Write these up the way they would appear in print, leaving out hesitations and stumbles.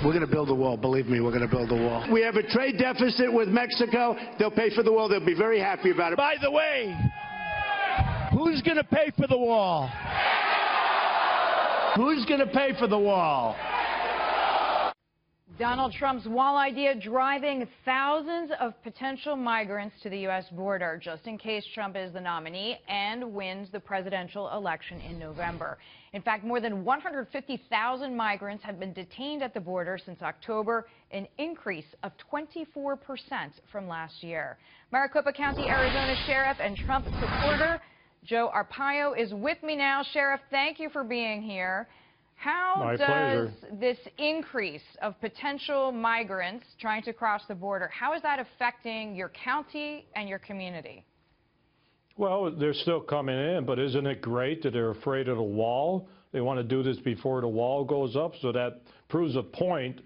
We're going to build a wall. Believe me, we're going to build a wall. We have a trade deficit with Mexico. They'll pay for the wall. They'll be very happy about it. By the way, who's going to pay for the wall? Who's going to pay for the wall? Donald Trump's wall idea driving thousands of potential migrants to the U.S. border, just in case Trump is the nominee and wins the presidential election in November. In fact, more than 150,000 migrants have been detained at the border since October, an increase of 24% from last year. Maricopa County, Arizona Sheriff and Trump supporter Joe Arpaio is with me now. Sheriff, thank you for being here. How does this increase of potential migrants trying to cross the border, how is that affecting your county and your community? Well, they're still coming in, but isn't it great that they're afraid of the wall? They want to do this before the wall goes up, so that proves a point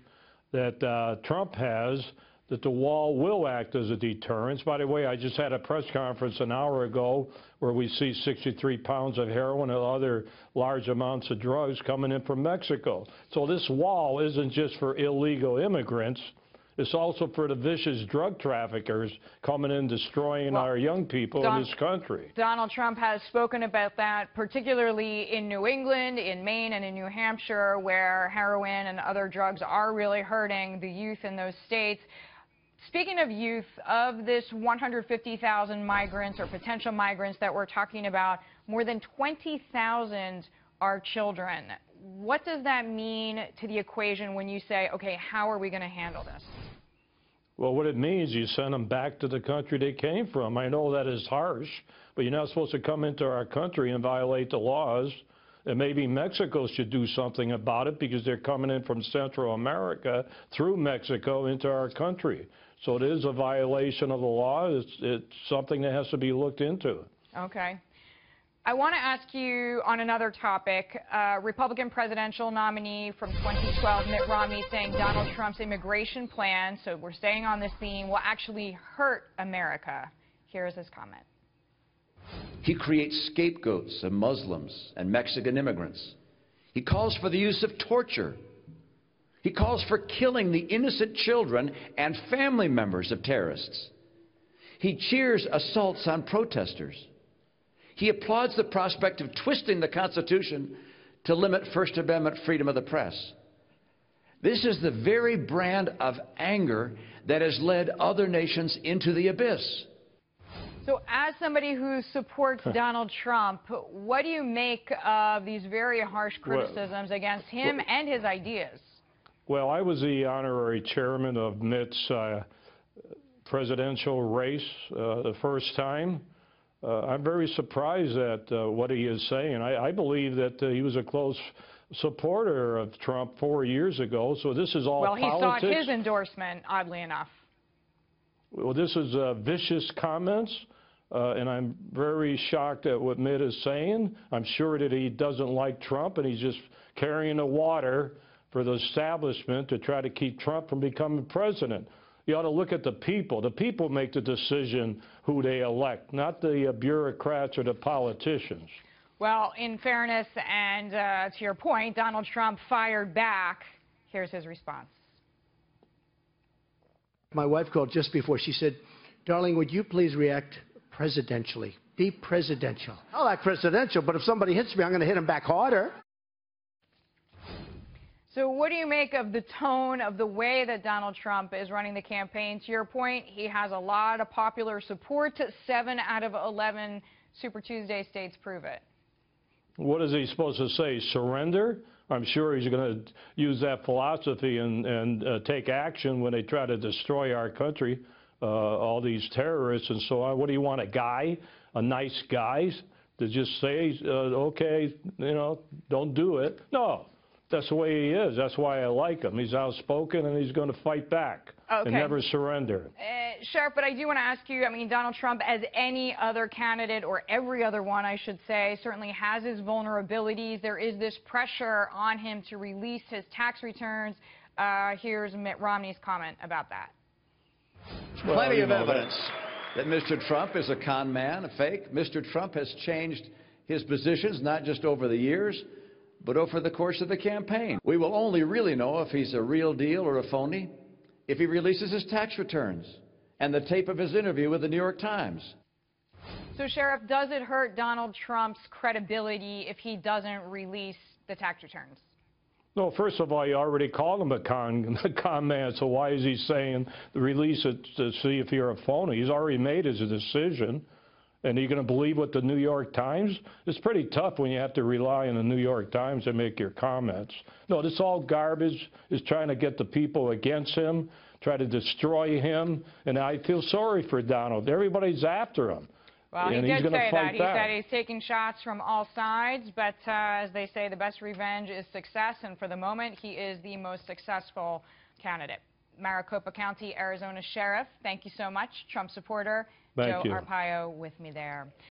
that Trump has, that the wall will act as a deterrence. By the way, I just had a press conference an hour ago where we see 63 pounds of heroin and other large amounts of drugs coming in from Mexico. So this wall isn't just for illegal immigrants. It's also for the vicious drug traffickers coming in, destroying our young people in this country. Donald Trump has spoken about that, particularly in New England, in Maine, and in New Hampshire, where heroin and other drugs are really hurting the youth in those states. Speaking of youth, of this 150,000 migrants or potential migrants that we're talking about, more than 20,000 are children. What does that mean to the equation when you say, okay, how are we going to handle this? Well, what it means, you send them back to the country they came from. I know that is harsh, but you're not supposed to come into our country and violate the laws. And maybe Mexico should do something about it because they're coming in from Central America through Mexico into our country. So it is a violation of the law. It's something that has to be looked into. Okay. I want to ask you on another topic. Republican presidential nominee from 2012, Mitt Romney, saying Donald Trump's immigration plan, so we're staying on this theme, will actually hurt America. Here's his comment. He creates scapegoats of Muslims and Mexican immigrants. He calls for the use of torture. He calls for killing the innocent children and family members of terrorists. He cheers assaults on protesters. He applauds the prospect of twisting the Constitution to limit First Amendment freedom of the press. This is the very brand of anger that has led other nations into the abyss. So as somebody who supports Donald Trump, what do you make of these very harsh criticisms against him and his ideas? Well, I was the honorary chairman of Mitt's presidential race the first time. I'm very surprised at what he is saying. I believe that he was a close supporter of Trump 4 years ago, so this is all politics. Well, he sought his endorsement, oddly enough. Well, this is vicious comments, and I'm very shocked at what Mitt is saying. I'm sure that he doesn't like Trump, and he's just carrying the water for the establishment to try to keep Trump from becoming president. You ought to look at the people. The people make the decision who they elect, not the bureaucrats or the politicians. Well, in fairness and to your point, Donald Trump fired back. Here's his response. My wife called just before. She said, darling, would you please react presidentially? Be presidential. I like presidential, but if somebody hits me, I'm going to hit him back harder. So what do you make of the tone of the way that Donald Trump is running the campaign? To your point, he has a lot of popular support. 7 out of 11 Super Tuesday states prove it. What is he supposed to say? Surrender? I'm sure he's going to use that philosophy and take action when they try to destroy our country, all these terrorists and so on. What do you want, a guy, a nice guy, to just say, okay, you know, don't do it? No. That's the way he is. That's why I like him. He's outspoken, and he's going to fight back and never surrender. Sheriff, but I do want to ask you, I mean, Donald Trump, as any other candidate, or every other one, I should say, certainly has his vulnerabilities. There is this pressure on him to release his tax returns. Here's Mitt Romney's comment about that. Well, plenty of evidence that Mr. Trump is a con man, a fake. Mr. Trump has changed his positions, not just over the years, but over the course of the campaign. We will only really know if he's a real deal or a phony if he releases his tax returns and the tape of his interview with the New York Times. So, Sheriff, does it hurt Donald Trump's credibility if he doesn't release the tax returns? No, first of all, you already called him a con man, so why is he saying release it to see if you're a phony? He's already made his decision. And are you going to believe what the New York Times? It's pretty tough when you have to rely on the New York Times to make your comments. No, this all garbage is trying to get the people against him, try to destroy him, and I feel sorry for Donald. Everybody's after him. Well, he and did he's going say to fight that. He back. said he's taking shots from all sides, but as they say, the best revenge is success, and for the moment, he is the most successful candidate. Maricopa County, Arizona Sheriff, thank you so much. Trump supporter Thank Joe you. Arpaio with me there.